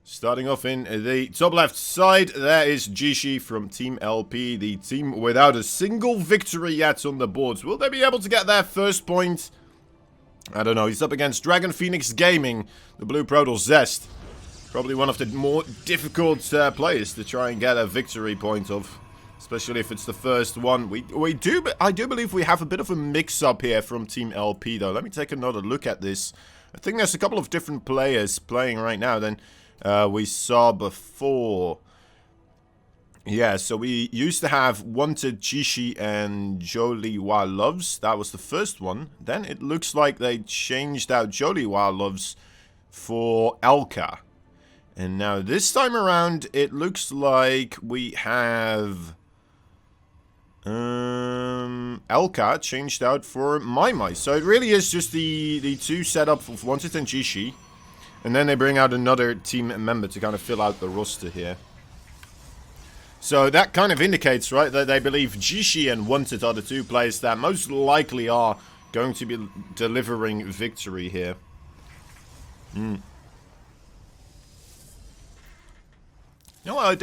Starting off in the top left side, there is JIESHI from Team LP, the team without a single victory yet on the boards. Will they be able to get their first point? I don't know. He's up against Dragon Phoenix Gaming, the blue Protoss ZEST. Probably one of the more difficult players to try and get a victory point of, especially if it's the first one. I do believe we have a bit of a mix-up here from Team LP, though. Let me take another look at this. I think there's a couple of different players playing right now than we saw before. Yeah, so we used to have Wanted, JIESHI, and Jolie Wild Loves. That was the first one. Then it looks like they changed out Jolie Wild Loves for Elka. And now this time around, it looks like we have Elka changed out for Mai. So it really is just the two setup of Wanted and JIESHI. And then they bring out another team member to kind of fill out the roster here. So that kind of indicates, right, that they believe JIESHI and Wanted are the two players that most likely are going to be delivering victory here. You know what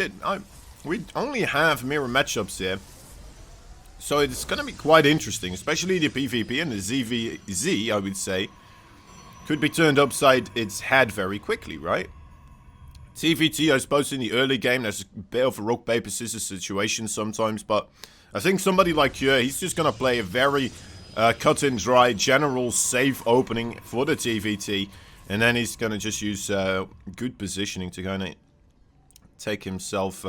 we only have mirror matchups here. So it's going to be quite interesting, especially the PvP and the ZVZ, I would say. Could be turned upside its head very quickly, right? TVT, I suppose, in the early game, there's a bit of a rock, paper, scissors situation sometimes, but I think somebody like Kure, he's just going to play a very cut and dry, general, safe opening for the TVT, and then he's going to just use good positioning to kind of take himself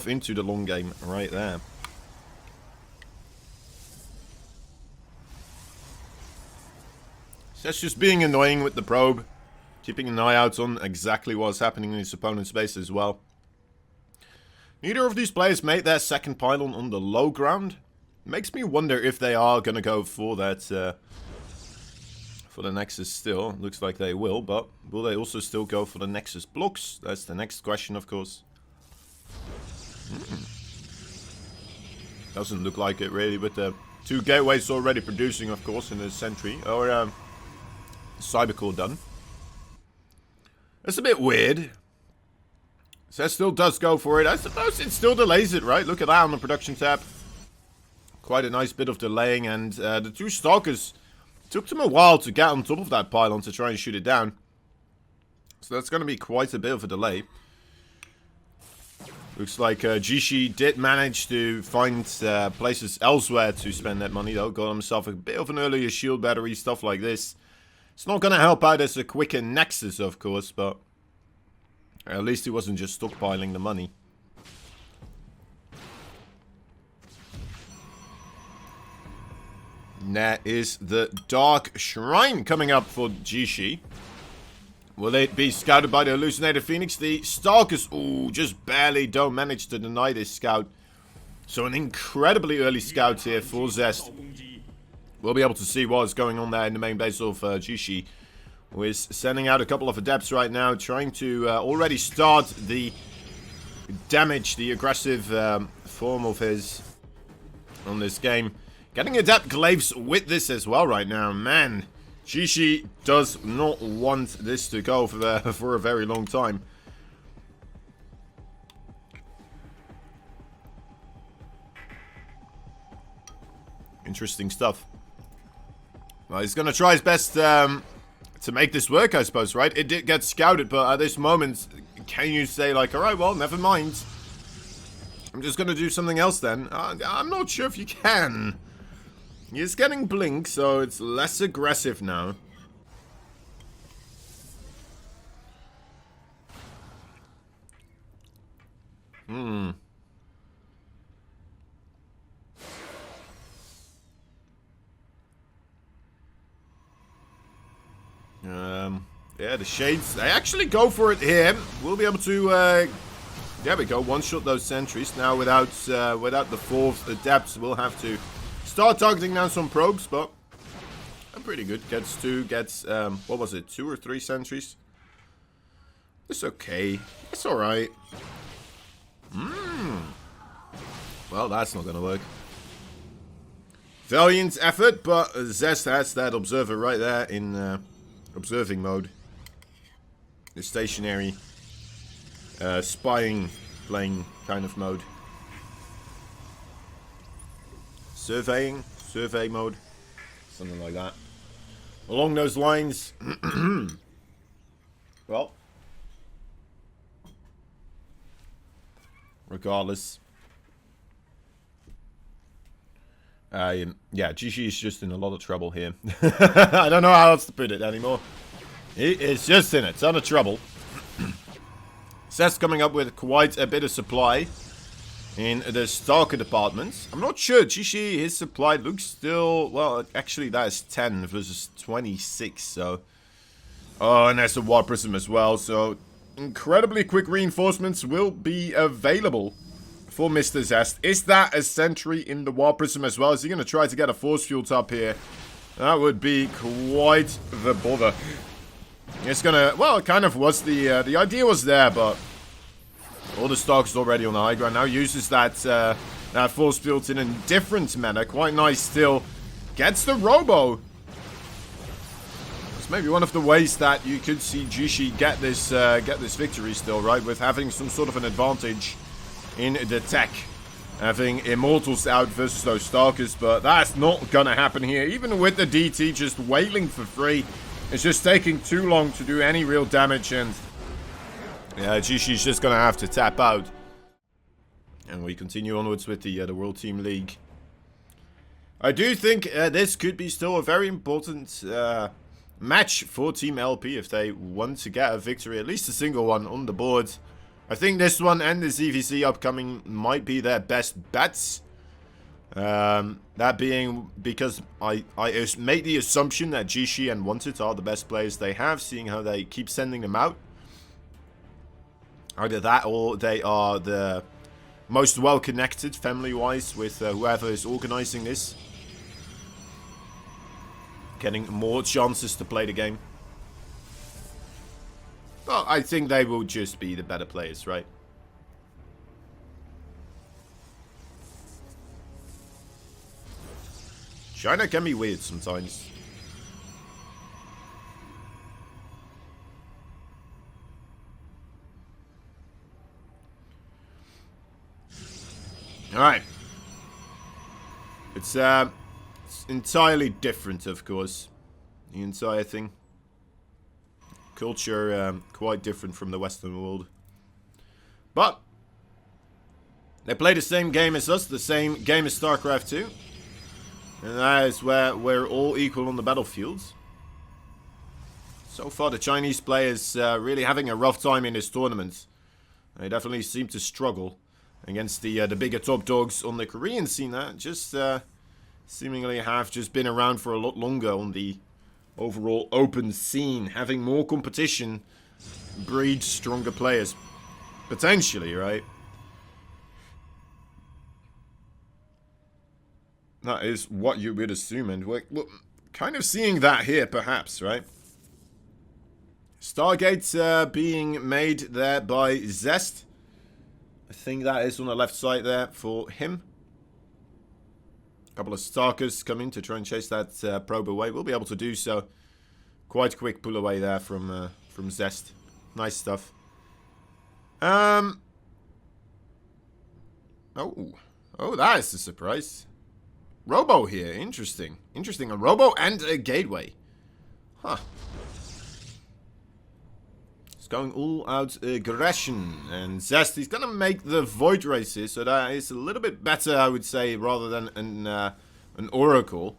into the long game right there. So that's just being annoying with the probe. Keeping an eye out on exactly what's happening in his opponent's base as well. Neither of these players made their second pylon on the low ground. Makes me wonder if they are going to go for that, for the Nexus still. Looks like they will, but will they also still go for the Nexus blocks? That's the next question, of course. Doesn't look like it really, with the two gateways already producing, of course, in the Sentry, or Cybercore done. It's a bit weird. ZEST still does go for it. I suppose it still delays it, right? Look at that on the production tab. Quite a nice bit of delaying, and the two Stalkers took them a while to get on top of that pylon to try and shoot it down. So that's going to be quite a bit of a delay. Looks like JIESHI did manage to find places elsewhere to spend that money, though. Got himself a bit of an earlier shield battery, stuff like this. It's not going to help out as a quicker Nexus, of course, but at least he wasn't just stockpiling the money. And there is the Dark Shrine coming up for JIESHI. Will it be scouted by the Hallucinated Phoenix? The Stalkers, ooh, just barely don't manage to deny this scout. So an incredibly early scout here for ZEST. We'll be able to see what's going on there in the main base of JIESHI, who is sending out a couple of adepts right now, trying to already start the damage, the aggressive form of his on this game. Getting adept glaives with this as well right now. Man, JIESHI does not want this to go for a very long time. Interesting stuff. Well, he's going to try his best to make this work, I suppose, right? It did get scouted, but at this moment, can you say, like, alright, well, never mind. I'm just going to do something else then. I'm not sure if you can. He's getting blink, so it's less aggressive now. Yeah, the Shades, they actually go for it here. We'll be able to, there we go, one-shot those sentries. Now, without the fourth adept, we'll have to start targeting down some probes, but pretty good. Gets what was it, 2 or 3 sentries? It's okay. It's alright. Well, that's not gonna work. Valiant effort, but ZEST has that observer right there in observing mode. the stationary spying playing kind of mode. Survey mode, something like that. Along those lines, well, regardless, yeah, JIESHI is just in a lot of trouble here. I don't know how else to put it anymore. He is just in a ton of trouble. ZEST coming up with quite a bit of supply in the Stalker department. I'm not sure. JIESHI, his supply looks still... Well, actually, that is 10 versus 26, so... Oh, and there's a War Prism as well, so... Incredibly quick reinforcements will be available for Mr. ZEST. Is that a sentry in the War Prism as well? Is he going to try to get a force field up here? That would be quite the bother. It's gonna... Well, it kind of was the idea was there, but... All the Stalkers already on the high ground. Now uses that force field in a different manner. Quite nice still. Gets the Robo. It's maybe one of the ways that you could see JIESHI get this victory still, right? With having some sort of an advantage in the tech. Having Immortals out versus those Stalkers. But that's not gonna happen here. Even with the DT just wailing for free. It's just taking too long to do any real damage, and yeah, JIESHI's just gonna have to tap out. And we continue onwards with the World Team League. I do think this could be still a very important match for Team LP if they want to get a victory, at least a single one on the board. I think this one and the ZVC upcoming might be their best bets. That being because I made the assumption that JIESHI and Wanted are the best players they have, seeing how they keep sending them out. Either that or they are the most well-connected family-wise with whoever is organizing this. Getting more chances to play the game. Well, I think they will just be the better players, right? China can be weird sometimes. Alright. It's entirely different, of course. The entire thing. Culture, quite different from the Western world. But they play the same game as us, the same game as StarCraft 2. And that is where we're all equal on the battlefield. So far, the Chinese players really having a rough time in this tournament. They definitely seem to struggle against the bigger top dogs on the Korean scene that just seemingly have just been around for a lot longer on the overall open scene. Having more competition breeds stronger players. Potentially, right? That is what you would assume, and we're kind of seeing that here, perhaps, right? Stargate being made there by ZEST. I think that is on the left side there for him. A couple of Stalkers come in to try and chase that probe away. We'll be able to do so. Quite quick pull away there from ZEST. Nice stuff. Oh, that is a surprise. Robo here, interesting. Interesting, a Robo and a Gateway. Huh. It's going all out aggression. And ZEST, he's gonna make the Void Races, so that is a little bit better, I would say, rather than an Oracle.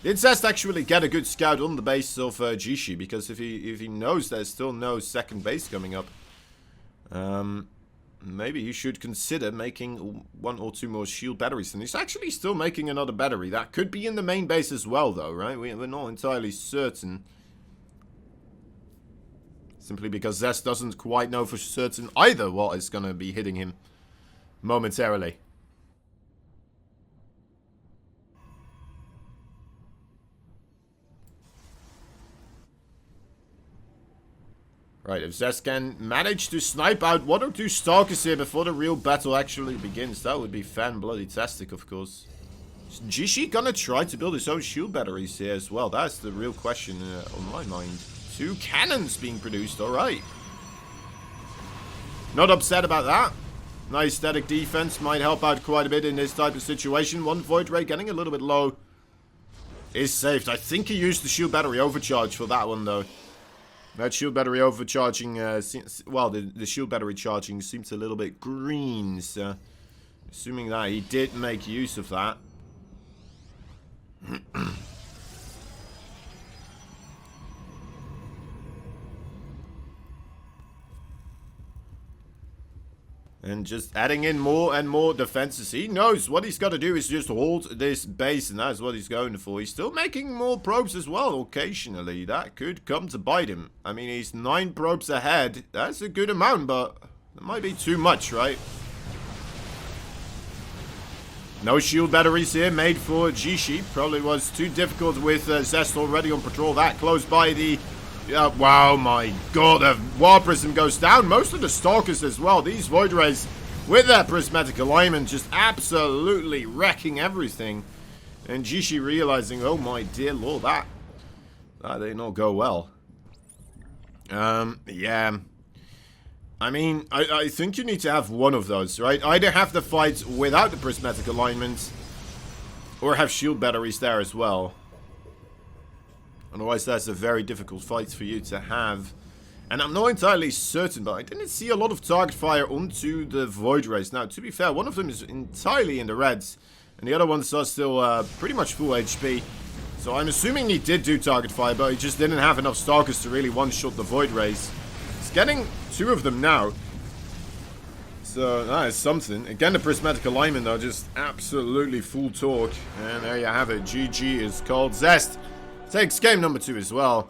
Did ZEST actually get a good scout on the base of JIESHI? Because if he knows there's still no second base coming up, maybe he should consider making one or two more shield batteries. And he's actually still making another battery. That could be in the main base as well, though, right? We're not entirely certain. Simply because ZEST doesn't quite know for certain either what is going to be hitting him momentarily. Right, if ZEST can manage to snipe out one or two Stalkers here before the real battle actually begins, that would be fan-bloody-tastic, of course. Is JIESHI gonna try to build his own shield batteries here as well? That's the real question on my mind. 2 cannons being produced, alright. Not upset about that. Nice static defense might help out quite a bit in this type of situation. One Void Ray getting a little bit low is saved. I think he used the shield battery overcharge for that one, though. That shield battery overcharging, well, the shield battery charging seems a little bit green, so assuming that he did make use of that. And just adding in more and more defenses. He knows what he's got to do is just hold this base, and that's what he's going for. He's still making more probes as well, occasionally. That could come to bite him. I mean, he's 9 probes ahead. That's a good amount, but that might be too much, right? No shield batteries here made for JIESHI. Probably was too difficult with ZEST already on patrol. That close by the... wow, my god, the War Prism goes down. Most of the Stalkers as well. These Void Rays with their prismatic alignment just absolutely wrecking everything. And JIESHI realizing, oh my dear lord, that did not go well. Yeah. I mean, I think you need to have one of those, right? Either have the fight without the prismatic alignment, or have shield batteries there as well. Otherwise, that's a very difficult fight for you to have. And I'm not entirely certain, but I didn't see a lot of target fire onto the Void Rays. Now, to be fair, one of them is entirely in the reds, and the other ones are still pretty much full HP. So I'm assuming he did do target fire, but he just didn't have enough Stalkers to really one-shot the Void Rays. He's getting 2 of them now. So that is something. Again, the prismatic alignment, though, just absolutely full torque. And there you have it. GG is called. ZEST takes game number 2 as well.